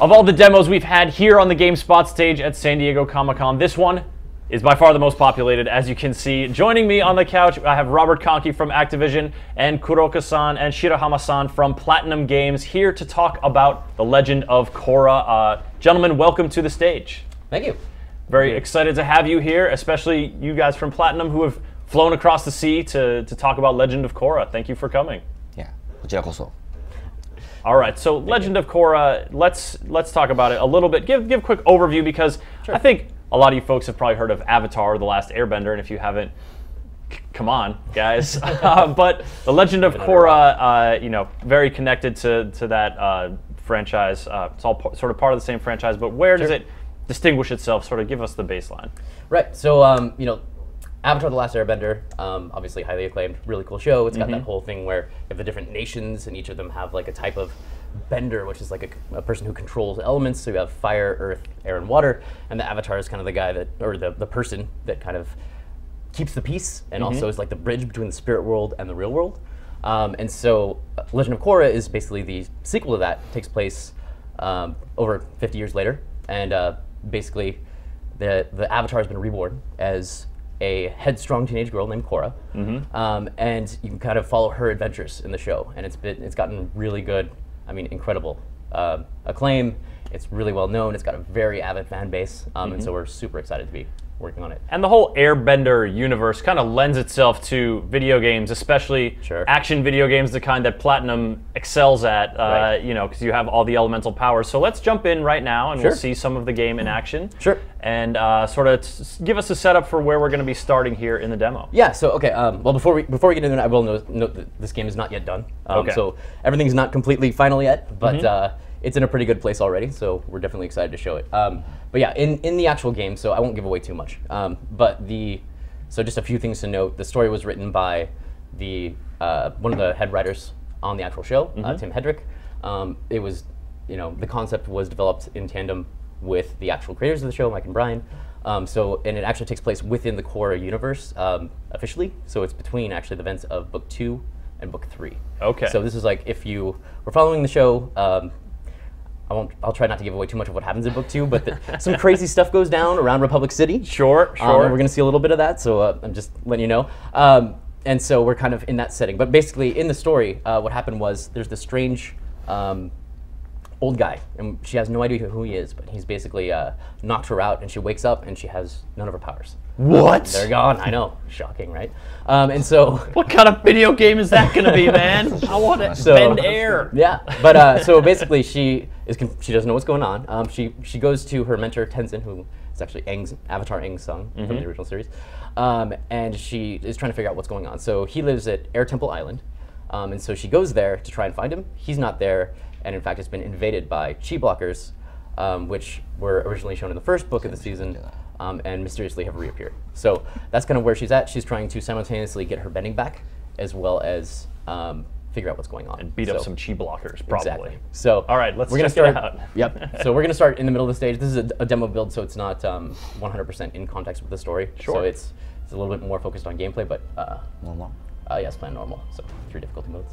Of all the demos we've had here on the GameSpot stage at San Diego Comic-Con, this one is by far the most populated, as you can see. Joining me on the couch, I have Robert Conkey from Activision and Kuroka-san and Shirahama-san from Platinum Games here to talk about The Legend of Korra. Gentlemen, welcome to the stage. Thank you. Very excited to have you here, especially you guys from Platinum who have flown across the sea to talk about Legend of Korra. Thank you for coming. Yeah, こちらこそ. All right, so Legend of Korra, let's talk about it a little bit. Give a quick overview because I think a lot of you folks have probably heard of Avatar: The Last Airbender, and if you haven't, come on, guys. But The Legend of Korra, you know, very connected to that franchise. It's all sort of part of the same franchise, but where does it distinguish itself? Sort of give us the baseline. Right. So you know, Avatar: The Last Airbender, obviously highly acclaimed, really cool show. It's got that whole thing where you have the different nations, and each of them have like a type of bender, which is like a person who controls elements. So you have fire, earth, air, and water, and the Avatar is kind of the guy that, or the person that kind of keeps the peace, and also is like the bridge between the spirit world and the real world. And so Legend of Korra is basically the sequel to that. It takes place over 50 years later, and basically the Avatar has been reborn as a headstrong teenage girl named Korra, and you can kind of follow her adventures in the show, and it's gotten really good, I mean, incredible acclaim. It's really well known. It's got a very avid fan base, and so we're super excited to be working on it. And the whole Airbender universe kind of lends itself to video games, especially action video games, the kind that Platinum excels at, you know, because you have all the elemental powers. So let's jump in right now, and we'll see some of the game in action. And sort of give us a setup for where we're going to be starting here in the demo. Yeah, so, okay, well, before we get into it, I will note that this game is not yet done. So everything's not completely final yet, but it's in a pretty good place already, so we're definitely excited to show it. But yeah, in the actual game, so I won't give away too much. So just a few things to note. The story was written by one of the head writers on the actual show, Tim Hedrick. It was, you know, the concept was developed in tandem with the actual creators of the show, Mike and Brian. And it actually takes place within the Korra universe officially. So it's between actually the events of book 2 and book 3. Okay. So this is like if you were following the show. I'll try not to give away too much of what happens in book 2, but some crazy stuff goes down around Republic City. Sure. And we're going to see a little bit of that, so I'm just letting you know. And so we're kind of in that setting. But basically, in the story, what happened was there's this strange old guy, and she has no idea who he is, but he's basically knocked her out, and she wakes up, and she has none of her powers. What? They're gone. I know. Shocking, right? And so... What kind of video game is that going to be, man? I want to bend air. Yeah, but so basically she doesn't know what's going on. She goes to her mentor, Tenzin, who is actually Avatar Aang's son from the original series, and she is trying to figure out what's going on. So he lives at Air Temple Island, and so she goes there to try and find him. He's not there, and in fact it's been invaded by chi blockers, which were originally shown in the first book of the season, and mysteriously have reappeared. So that's kind of where she's at. She's trying to simultaneously get her bending back, as well as figure out what's going on. And beat up some chi blockers, probably. Exactly. So all right, let's check it out. Yep. So we're going to start in the middle of the stage. This is a demo build, so it's not 100% in context with the story. Sure. So it's a little bit more focused on gameplay, but normal. Yes, playing normal. So 3 difficulty modes.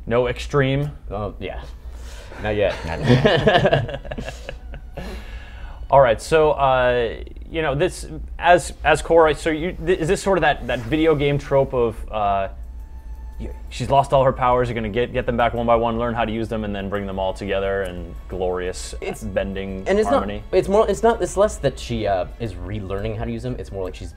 No extreme. Yeah. Not yet. Not yet. All right, so you know, this as Korra. So is this sort of that video game trope of she's lost all her powers? You're going to get them back one by one, learn how to use them, and then bring them all together in glorious bending and harmony. It's less that she is relearning how to use them. It's more like she's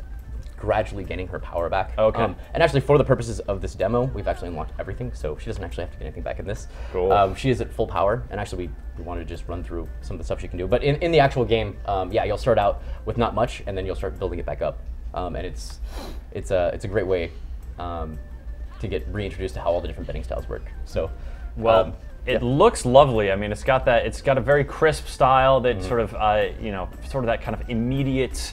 gradually gaining her power back. Okay. And actually, for the purposes of this demo, we've actually unlocked everything, so she doesn't actually have to get anything back in this. Cool. She is at full power, and actually we wanted to just run through some of the stuff she can do. But in the actual game, yeah, you'll start out with not much, and then you'll start building it back up. And it's a great way to get reintroduced to how all the different bending styles work. So, well, it looks lovely. I mean, it's got a very crisp style that sort of you know, sort of that kind of immediate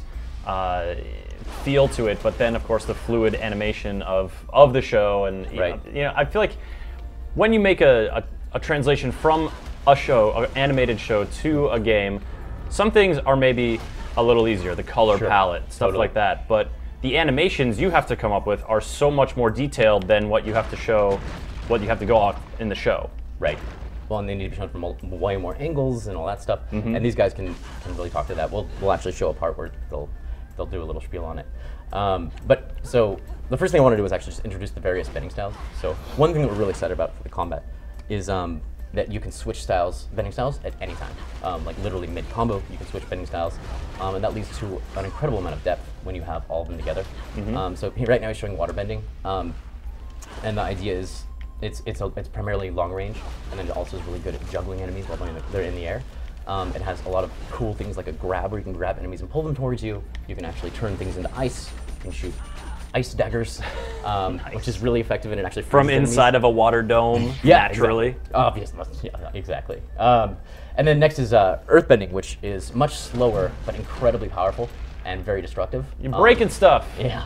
feel to it, but then of course the fluid animation of the show, and you know, I feel like when you make a translation from a show, an animated show, to a game, some things are maybe a little easier, the color palette, stuff like that, but the animations you have to come up with are so much more detailed than what you have to show, what you have to go off in the show. Right. well, and they need to be shown from way more angles and all that stuff. And these guys can really talk to that. We'll actually show a part where they'll do a little spiel on it. But so the first thing I want to do is actually just introduce the various bending styles. So one thing that we're really excited about for the combat is that you can switch bending styles at any time. Like literally mid-combo, you can switch bending styles. And that leads to an incredible amount of depth when you have all of them together. So right now he's showing waterbending. And the idea is it's primarily long range, and then it also is really good at juggling enemies while they're in the air. It has a lot of cool things like a grab where you can grab enemies and pull them towards you. You can actually turn things into ice. You can shoot ice daggers, nice. Which is really effective, and it actually from inside of a water dome. Naturally. Exactly. Obviously, yeah, exactly. And then next is Earthbending, which is much slower but incredibly powerful and very destructive. You're breaking stuff. Yeah.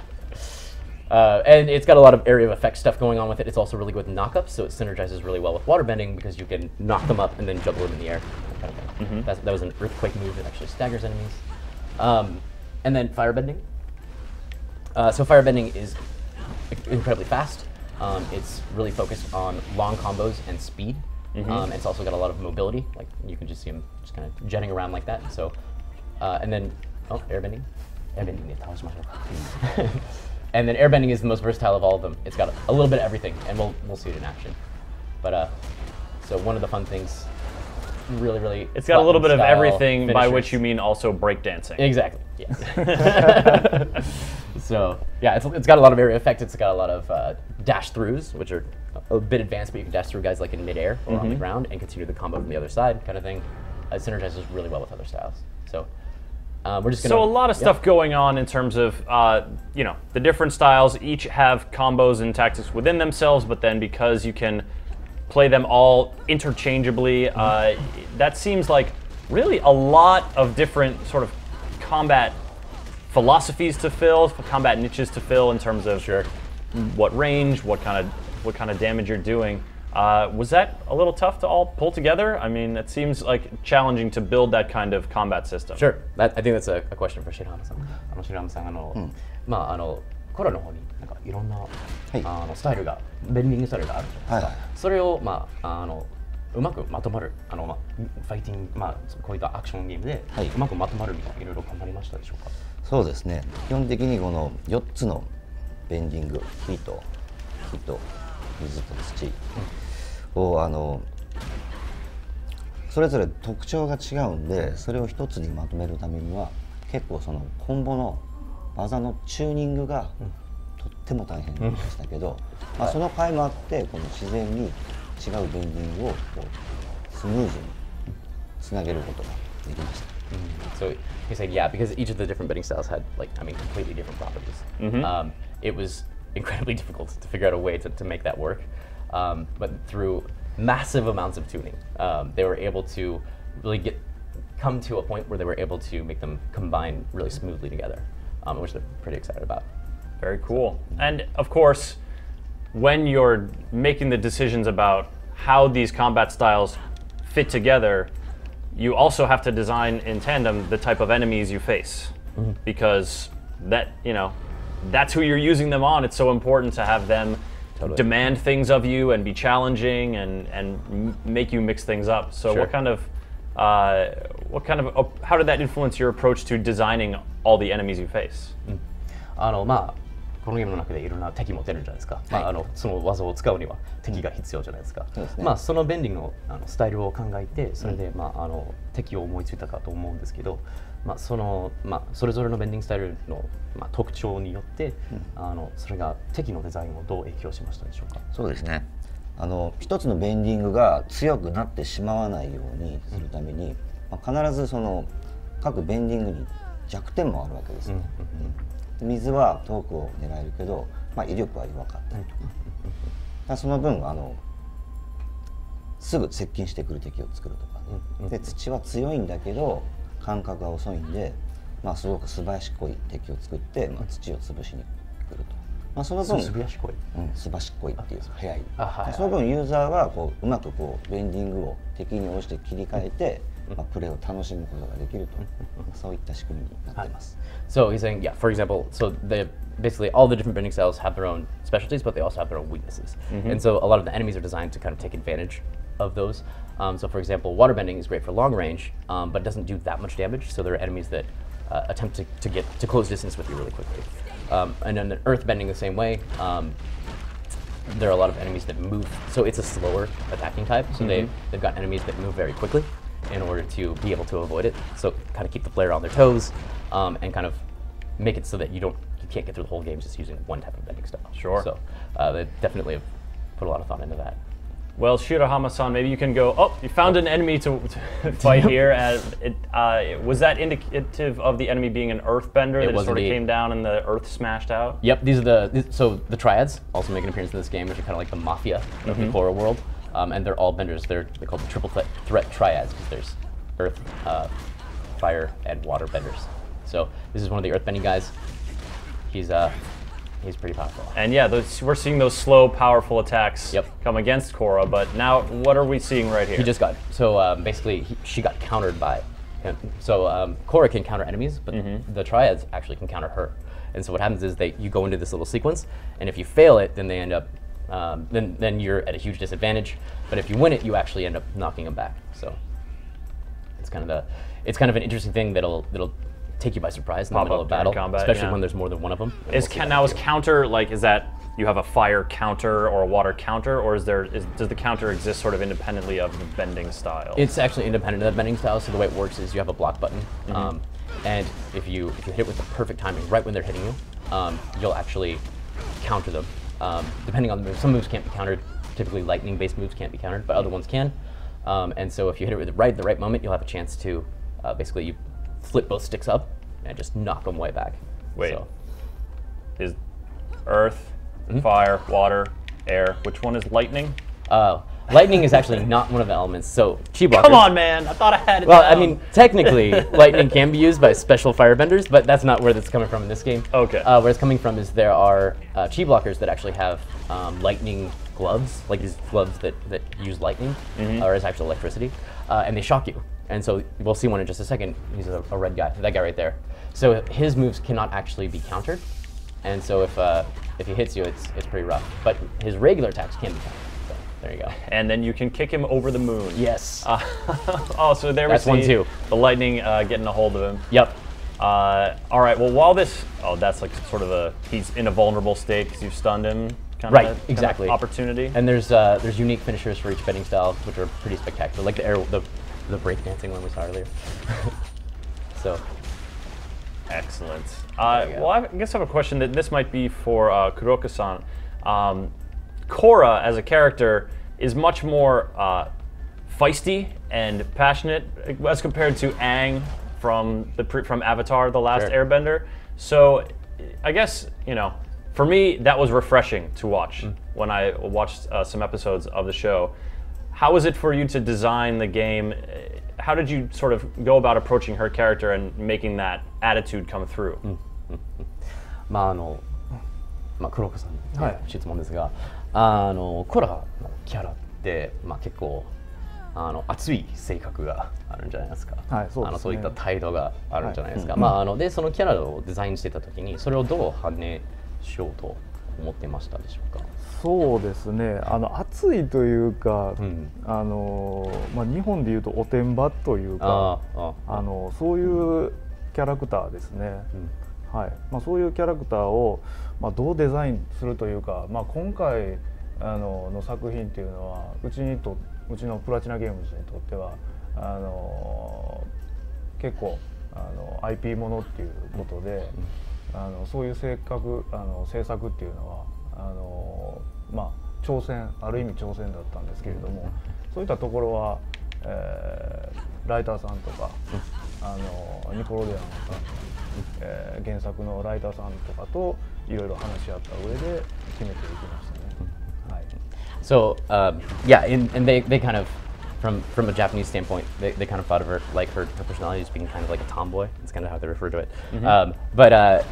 And it's got a lot of area of effect stuff going on with it. It's also really good with knockups, so it synergizes really well with waterbending because you can knock them up and then juggle them in the air. Kind of thing. That was an earthquake move that actually staggers enemies. And then firebending. So firebending is incredibly fast. It's really focused on long combos and speed. It's also got a lot of mobility. Like you can just see him just kind of jetting around like that. So, and then airbending. And then airbending is the most versatile of all of them. It's got a little bit of everything, and we'll see it in action. But so one of the fun things, really. It's got a little bit of everything, finishers. By which you mean also breakdancing. Exactly. Yes. So yeah, it's got a lot of area effect. It's got a lot of dash throughs, which are a bit advanced, but you can dash through guys like in midair or on the ground and continue the combo from the other side, kind of thing. It synergizes really well with other styles. So. We're just gonna, so a lot of stuff going on in terms of the different styles. Each have combos and tactics within themselves, but then because you can play them all interchangeably, that seems like really a lot of different sort of combat philosophies to fill, combat niches to fill in terms of what range, what kind of damage you're doing. Was that a little tough to all pull together? I mean, it seems like challenging to build that kind of combat system. Sure. I think that's a question for Shirahama-san. Shirahama-san, コラの方になんかいろんな、スタイルがベンディングスタイルがあるじゃないですか。それをうまくまとまるファイティングこういったアクションゲームでうまくまとまるみたいないろいろ頑張りましたでしょうか。そうですね。基本的にこの4つのベンディング、火と水と土をそれぞれ特徴が違うんで、それを一つにまとめるためには結構そのコンボの技のチューニングがとっても大変でしたけど、その甲斐もあってこの自然に違うベンディングをこうスムーズにつなげることができました。So he said, yeah, because each of the different bending styles had completely different properties. It was incredibly difficult to figure out a way to make that work, but through massive amounts of tuning, they were able to really come to a point where they were able to make them combine really smoothly together, which they're pretty excited about. Very cool. And of course, when you're making the decisions about how these combat styles fit together, you also have to design in tandem the type of enemies you face, because that's who you're using them on. It's so important to have them demand things of you and be challenging and make you mix things up. So how did that influence your approach to designing all the enemies you face? このゲームの中でいろんな敵も出るじゃないですか。その技を使うには敵が必要じゃないですか。そのベンディングのスタイルを考えて、それで敵を思いついたかと思うんですけど、それぞれのベンディングスタイルの特徴によって、それが敵のデザインをどう影響しましたでしょうか。そうですね。一つのベンディングが強くなってしまわないようにするために、必ずその各ベンディングに弱点もあるわけですね。水は遠くを狙えるけど、威力は弱かったりとか、その分すぐ接近してくる敵を作るとか、で土は強いんだけど感覚が遅いんで、すごく素晴らしっこい敵を作って、土を潰しに来ると。その分素晴らしっこいっていう速い。その分ユーザーはうまくベンディングを敵に応じて切り替えて、プレーを楽しむことができると、そういった仕組みになっています。So he's saying, yeah, for example, so basically all the different bending styles have their own specialties, but they also have their own weaknesses. And so a lot of the enemies are designed to kind of take advantage of those. So for example, Waterbending is great for long range, but doesn't do that much damage, so there are enemies that attempt to get to close distance with you really quickly. And then the Earthbending the same way. There are a lot of enemies that move, so it's a slower attacking type, so they've got enemies that move very quickly in order to be able to avoid it, so kind of keep the player on their toes, and kind of make it so that you can't get through the whole game just using one type of bending style. Sure. So they definitely have put a lot of thought into that. Well, Shirahama-san, maybe you can go, oh, you found an enemy to fight here. Was that indicative of the enemy being an Earthbender that sort of came down and the Earth smashed out? Yep, so the Triads also make an appearance in this game, which are kind of like the mafia of the Korra world. And they're all benders. They're called the triple threat Triads because there's Earth, Fire, and Water benders. So this is one of the Earthbending guys. He's pretty powerful. And yeah, we're seeing those slow, powerful attacks come against Korra, but now what are we seeing right here? He just got, so basically she got countered by him. So Korra can counter enemies, but the Triads actually can counter her. And so what happens is you go into this little sequence, and if you fail it, then they end up, then you're at a huge disadvantage. But if you win it, you actually end up knocking them back. So it's kind of an interesting thing that'll take you by surprise in the middle of battle, combat, especially when there's more than one of them. Is counter, like, is that you have a fire counter or a water counter, or does the counter exist sort of independently of the bending style? It's actually independent of the bending style. So the way it works is you have a block button, and if you hit it with the perfect timing, right when they're hitting you, you'll actually counter them. Depending on the move, some moves can't be countered. Typically, lightning-based moves can't be countered, but other ones can. And so if you hit it with the right moment, you'll have a chance to basically you flip both sticks up and just knock them way back. Wait, is Earth, Fire, Water, Air, which one is lightning? Lightning is actually not one of the elements, so chi blockers. Come on, man, I thought I had it Well, down. I mean, technically, lightning can be used by special firebenders, but that's not where that's coming from in this game. Okay. Where it's coming from is there are chi blockers that actually have lightning gloves, like these gloves that use lightning, or as actual electricity, and they shock you. And so we'll see one in just a second. He's a red guy, that guy right there. So his moves cannot actually be countered, and so if he hits you, it's pretty rough. But his regular attacks can be countered. So there you go. And then you can kick him over the moon. Yes. Oh, so there we see one too. The lightning getting a hold of him. Yep. All right. Well, while that's like sort of he's in a vulnerable state because you've stunned him. Right, exactly. Opportunity. And there's unique finishers for each bending style, which are pretty spectacular, like the breakdancing one we saw earlier. So. Excellent. Well, I guess I have a question that this might be for Kuroka-san. Korra, as a character, is much more feisty and passionate as compared to Aang from Avatar: The Last Airbender. So, I guess for me that was refreshing to watch when I watched some episodes of the show. How was it for you to design the game? How did you sort of go about approaching her character and making that attitude come through? 黒岡さんに質問ですが、コラのキャラって結構熱い性格があるんじゃないですか。はい、そうですね。そういった態度があるんじゃないですか。でそのキャラをデザインしてた時にそれをどう反映しようと思っていましたでしょうか。そうですね。熱いというか、日本でいうとおてんばというか、そういうキャラクターですね。はい。そういうキャラクターをどうデザインするというか、今回の作品っていうのはうちのプラチナゲームズにとっては結構IP ものっていうことで、そういう制作っていうのは挑戦、ある意味挑戦だったんですけれども、そういったところは、ライターさんとかニコロデアンさん、原作のライターさんとかといろいろ話し合った上で決めていきましたね。はい。So yeah, and they kind of from a Japanese standpoint, they kind of thought of her like her personality as being kind of like a tomboy. It's kind of how they refer to it. But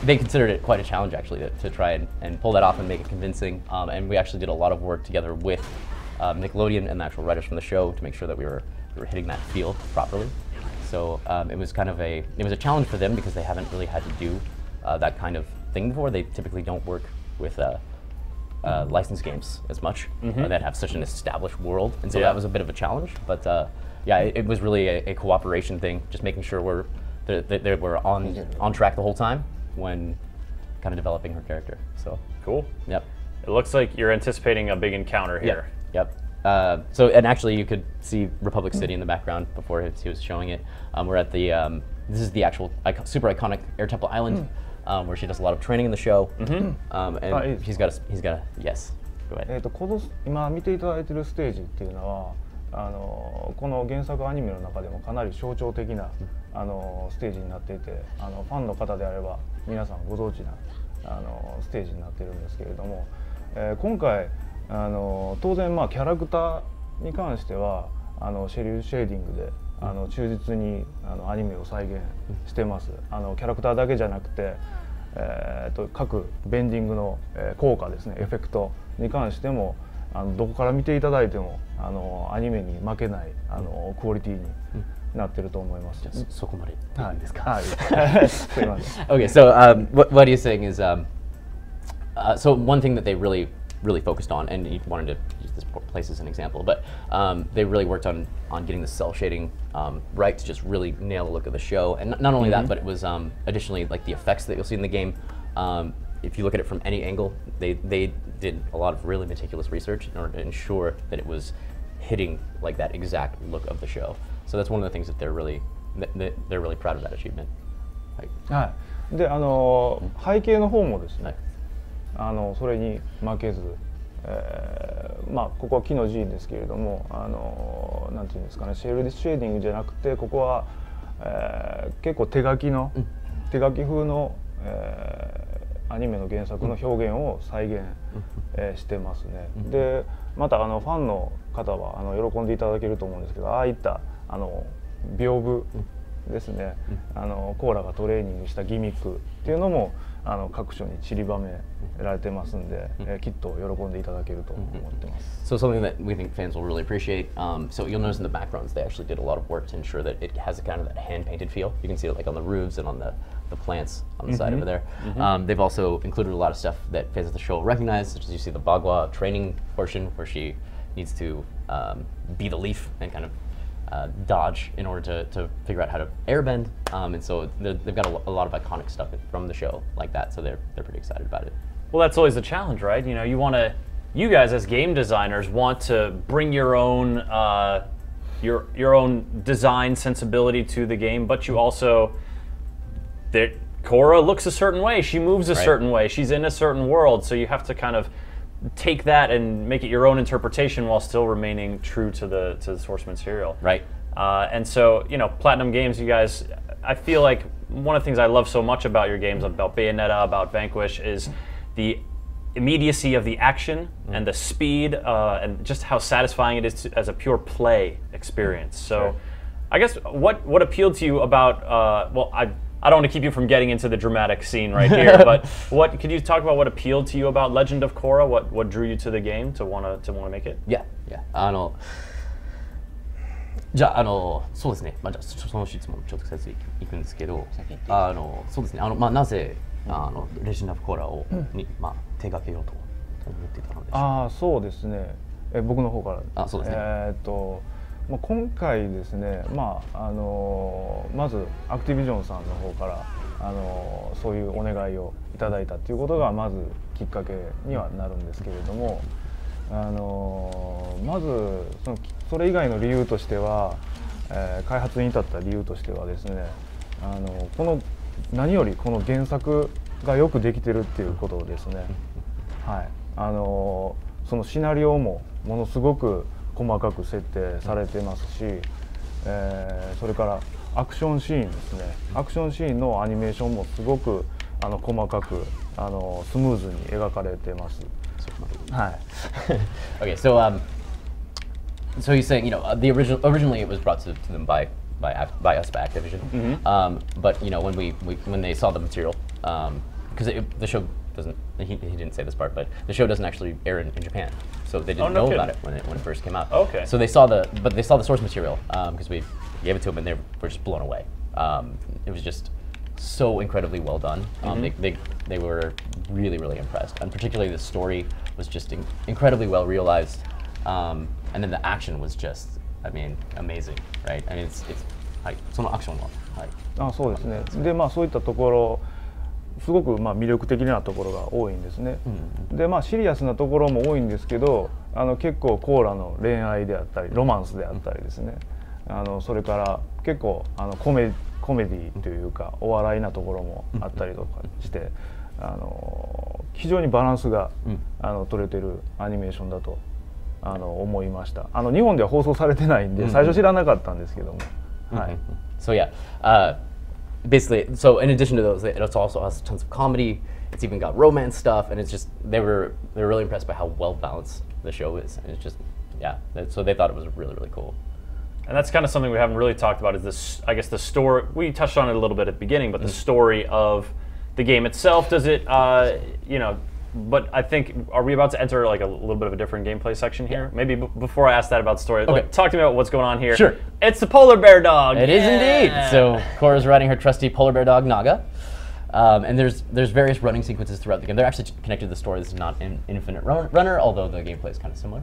they considered it quite a challenge actually to try and pull that off and make it convincing. And we actually did a lot of work together with Nickelodeon and the actual writers from the show to make sure that we were hitting that feel properly. So it was a challenge for them because they haven't really had to do that kind of thing before. They typically don't work with licensed games as much that have such an established world, and so that was a bit of a challenge. But yeah, it was really a cooperation thing, just making sure we're on track the whole time when kind of developing her character. So cool. Yep. It looks like you're anticipating a big encounter here. Yep. So, and actually, you could see Republic City in the background before he was showing it. We're at the this is the actual super iconic Air Temple Island, where she does a lot of training in the show. And he's got a yes. Go ahead. この今見ていただいているステージっていうのはこの原作アニメの中でもかなり象徴的なステージになっていてファンの方であれば皆さんご存知なステージになっているんですけれども、今回当然キャラクターに関してはシェリルシェーディングで忠実にアニメを再現してます。キャラクターだけじゃなくて、各ベンディングの効果ですね、エフェクトに関してもどこから見ていただいてもアニメに負けないクオリティになってると思います。そこまでいいですか？はい。すいません。Okay, so what he's saying is, so one thing that they really focused on, and he wanted to use this place as an example, but they really worked on getting the cell shading right to just really nail the look of the show. And not only that, but it was additionally like the effects that you'll see in the game. If you look at it from any angle, they did a lot of really meticulous research in order to ensure that it was hitting like that exact look of the show. So that's one of the things that they're really proud of that achievement. はい。で背景の方もですね、それに負けず、ここは木の G ですけれども、なんていうんですかね、シェルシェーディングじゃなくてここは、結構手書き風の、アニメの原作の表現を再現、してますね。でまたファンの方は喜んでいただけると思うんですけど、ああいった屏風ですね、コーラがトレーニングしたギミックっていうのも各所に散りばめられてますんで、きっと喜んでいただけると思ってます。So something that we think fans will really appreciate. So you'll notice in the backgrounds they actually did a lot of work to ensure that it has a kind of that hand-painted feel. You can see it like on the roofs and on the plants on the side over there. They've also included a lot of stuff that fans of the show recognize, such as you see the Bagua training portion where she needs to be the leaf and kind of dodge in order to figure out how to airbend, and so they've got a lot of iconic stuff from the show like that, so they're pretty excited about it. Well, that's always the challenge, right? You know, you guys as game designers want to bring your own design sensibility to the game, but you also Korra looks a certain way, she moves a certain way, she's in a certain world, so you have to kind of take that and make it your own interpretation while still remaining true to the source material. Right. And so, you know, Platinum Games, you guys, I feel like one of the things I love so much about your games, about Bayonetta, about Vanquish, is the immediacy of the action and the speed and just how satisfying it is as a pure play experience. So I guess what appealed to you about, well, I don't want to keep you from getting into the dramatic scene right here, but could you talk about what appealed to you about Legend of Korra? What drew you to the game to want to make it? Yeah. じゃあそうですね。じゃあその質問ちょっと先いくんですけど、そうですね。なぜLegend of Korraを手掛けようと思っていたのでしょうか。そうですね。僕の方から。そうですね。今回ですね、まずアクティビジョンさんの方からそういうお願いをいただいたということがまずきっかけにはなるんですけれども、まずそれ以外の理由としては、開発に至った理由としてはですね、何よりこの原作がよくできてるっていうことですね。はい。そのシナリオもものすごく細かく設定されてますし、それからアクションシーンですね。アクションシーンのアニメーションもすごく細かくスムーズに描かれてます。はい。Okay, so he's saying, you know, originally it was brought to them by us by Activision, but you know when they saw the material, because the show doesn't, he didn't say this part, but the show doesn't actually air in Japan, so they didn't know about it when it first came out. Okay. So they saw the source material because we gave it to them and they were just blown away. It was just so incredibly well done. They were really impressed, and particularly the story was just incredibly well realized, and then the action was just, I mean, amazing, right? I mean, it's はい、そのアクションは、はい。あ、そうですね。で、まあそういったところ、すごくまあ魅力的なところが多いんですね。で、まあシリアスなところも多いんですけど、結構コーラの恋愛であったり、ロマンスであったりですね。それから結構コメディというかお笑いなところもあったりとかして、非常にバランスが取れてるアニメーションだと思いました。日本では放送されてないんで最初知らなかったんですけども。はい。So yeah, basically, so in addition to those, it also has tons of comedy. It's even got romance stuff, and it's just they're really impressed by how well balanced the show is, and it's just so they thought it was really cool. And that's kind of something we haven't really talked about is this, I guess the story, we touched on it a little bit at the beginning, but the story of the game itself, does it, you know, but I think, are we about to enter like a little bit of a different gameplay section here? Maybe before I ask that about the story, okay. Talk to me about what's going on here. Sure. It's the polar bear dog. It is indeed. So Korra's riding her trusty polar bear dog, Naga. And there's various running sequences throughout the game. They're actually connected to the story. This is not an infinite runner, although the gameplay is kind of similar.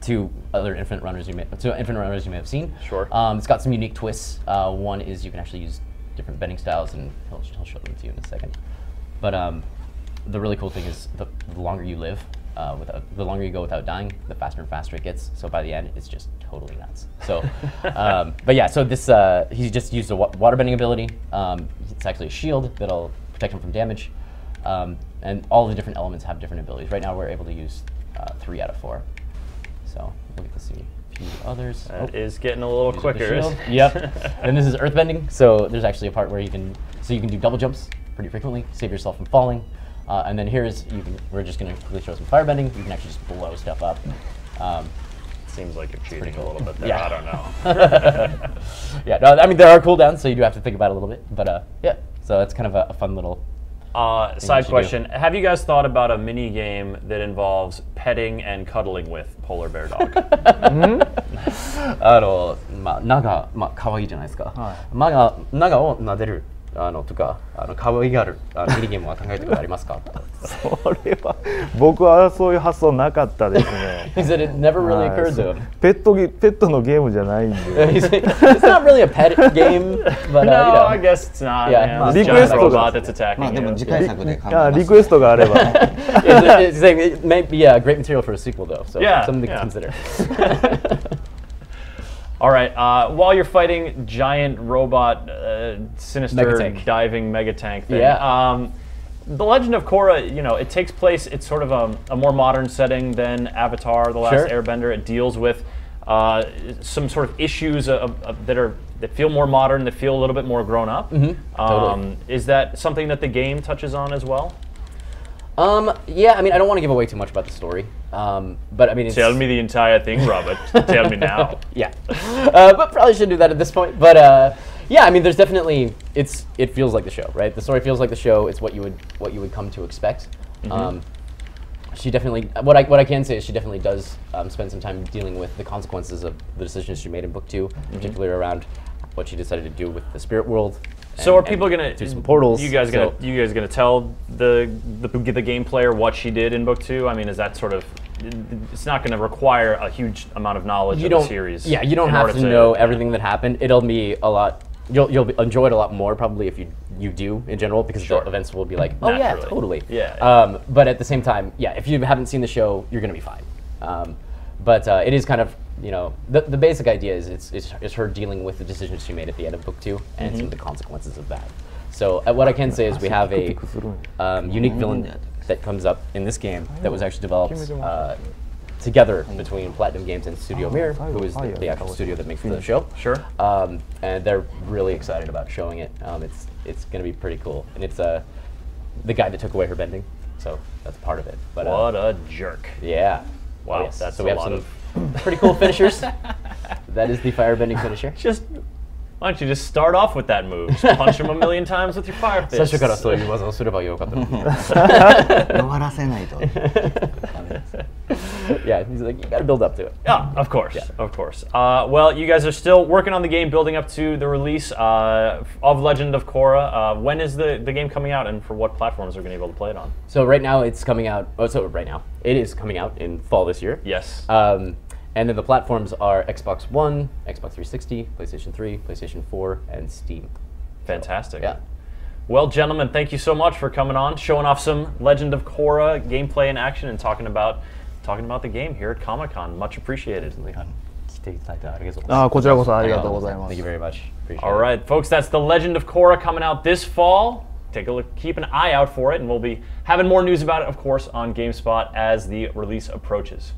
To infinite runners you may have seen. Sure. It's got some unique twists. One is you can actually use different bending styles, and he'll show them to you in a second. But the really cool thing is the longer you live, the longer you go without dying, the faster and faster it gets. So by the end, it's just totally nuts. So, but yeah, so this he's just used a waterbending ability. It's actually a shield that'll protect him from damage, and all the different elements have different abilities. Right now, we're able to use 3 out of 4. So we'll get to see a few others. That is getting a little quicker. Yep. And this is Earthbending. So there's actually a part where you can do double jumps pretty frequently, save yourself from falling. And then we're just going to quickly show some firebending. You can actually just blow stuff up. Seems like you're cheating cool. a little bit there. Yeah. I don't know. Yeah, no, I mean there are cooldowns, so you do have to think about it a little bit. But yeah, so that's kind of a fun little. Side question: have you guys thought about a mini game that involves petting and cuddling with polar bear dog? ナガ可愛いじゃないですか。ナガを撫でるとか可愛がるミニゲームは考えたことありますか？それは僕はそういう発想なかったですね。He said it never really occurred to him. ペットのゲームじゃないんで。It's not really a pet game, but no, you know. I guess it's not. Yeah. Man. リクエストが that's attacking まあでも you. 次回作で考えます。リクエストがあれば。It's saying it might be great material for a sequel, though. So Yeah, something to yeah. consider. All right. While you're fighting giant robot, sinister Megatank. diving mega tank thing, Yeah. The Legend of Korra, you know, it takes place. It's sort of a more modern setting than Avatar: The Last Airbender. It deals with some sort of issues that feel more modern, that feel a little bit more grown up. Totally. Is that something that the game touches on as well? Yeah, I mean, I don't want to give away too much about the story, but I mean, it's, Tell me the entire thing, Robert. Tell me now. Yeah, but probably shouldn't do that at this point. But yeah, I mean, there's definitely it feels like the show, right? The story feels like the show. It's what you would come to expect. She definitely what I can say is she definitely does spend some time dealing with the consequences of the decisions she made in book 2, particularly around what she decided to do with the spirit world. So are people gonna do some portals? You guys gonna tell the game player what she did in book 2? I mean, is that sort of? It's not going to require a huge amount of knowledge of the series. Yeah, you don't have to know everything that happened. It'll be a lot. You'll enjoy it a lot more probably if you do in general, because the events will be like, oh yeah, totally. Yeah. But at the same time, yeah, if you haven't seen the show, you're gonna be fine. But it is kind of, you know, the basic idea is it's her dealing with the decisions she made at the end of book 2 and some of the consequences of that. So what I can say is we have a unique villain that comes up in this game that was actually developed together between Platinum Games and Studio Mir, who is the actual studio that makes the show. Sure. And they're really excited about showing it. It's going to be pretty cool, and it's the guy that took away her bending, so that's part of it. But what a jerk! Yeah. Wow, yes. that's so we a have lot some of pretty cool finishers. That is the firebending finisher. Why don't you just start off with that move? Just punch him a million times with your fire fist. 最初からそういう技をすればよかったのに。弱らせないとダメです。Yeah, he's like, you got to build up to it. Yeah, of course, of course. Well, you guys are still working on the game, building up to the release of Legend of Korra. When is the game coming out, and for what platforms are going to be able to play it on? So right now it's coming out. Oh, so right now it is coming out in fall this year. Yes. And then the platforms are Xbox One, Xbox 360, PlayStation 3, PlayStation 4, and Steam. Fantastic. So, yeah. Well, gentlemen, thank you so much for coming on, showing off some Legend of Korra gameplay in action, and talking about the game here at Comic-Con. Much appreciated. こちらこそありがとうございます。 Thank you very much. Appreciate All it. right, folks, that's the Legend of Korra coming out this fall. Take a look, keep an eye out for it, and we'll be having more news about it, of course, on GameSpot as the release approaches.